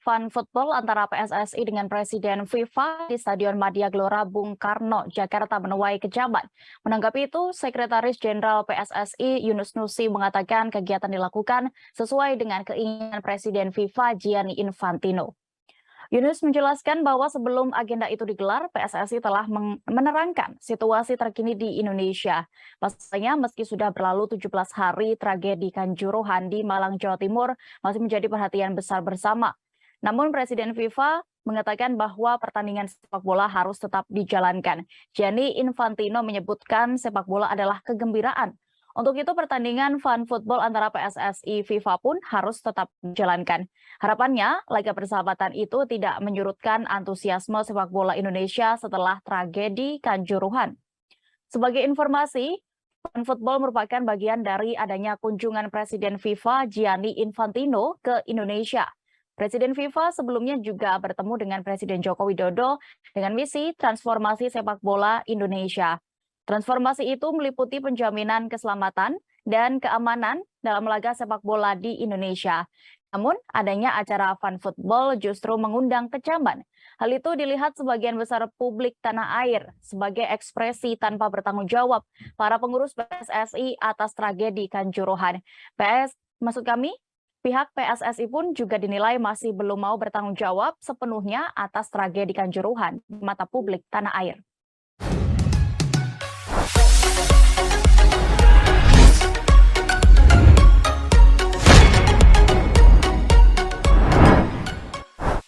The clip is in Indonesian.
Fun football antara PSSI dengan Presiden FIFA di Stadion Madia Gelora Bung Karno, Jakarta menuai kecaman. Menanggapi itu, Sekretaris Jenderal PSSI Yunus Nusi mengatakan kegiatan dilakukan sesuai dengan keinginan Presiden FIFA Gianni Infantino. Yunus menjelaskan bahwa sebelum agenda itu digelar, PSSI telah menerangkan situasi terkini di Indonesia. Pasalnya, meski sudah berlalu 17 hari, tragedi Kanjuruhan di Malang, Jawa Timur masih menjadi perhatian besar bersama. Namun Presiden FIFA mengatakan bahwa pertandingan sepak bola harus tetap dijalankan. Gianni Infantino menyebutkan sepak bola adalah kegembiraan. Untuk itu pertandingan fun football antara PSSI FIFA pun harus tetap dijalankan. Harapannya, laga persahabatan itu tidak menyurutkan antusiasme sepak bola Indonesia setelah tragedi Kanjuruhan. Sebagai informasi, fun football merupakan bagian dari adanya kunjungan Presiden FIFA Gianni Infantino ke Indonesia. Presiden FIFA sebelumnya juga bertemu dengan Presiden Joko Widodo dengan misi transformasi sepak bola Indonesia. Transformasi itu meliputi penjaminan keselamatan dan keamanan dalam laga sepak bola di Indonesia. Namun, adanya acara fun football justru mengundang kecaman. Hal itu dilihat sebagian besar publik tanah air sebagai ekspresi tanpa bertanggung jawab para pengurus PSSI atas tragedi Kanjuruhan. Pihak PSSI pun juga dinilai masih belum mau bertanggung jawab sepenuhnya atas tragedi Kanjuruhan di mata publik tanah air.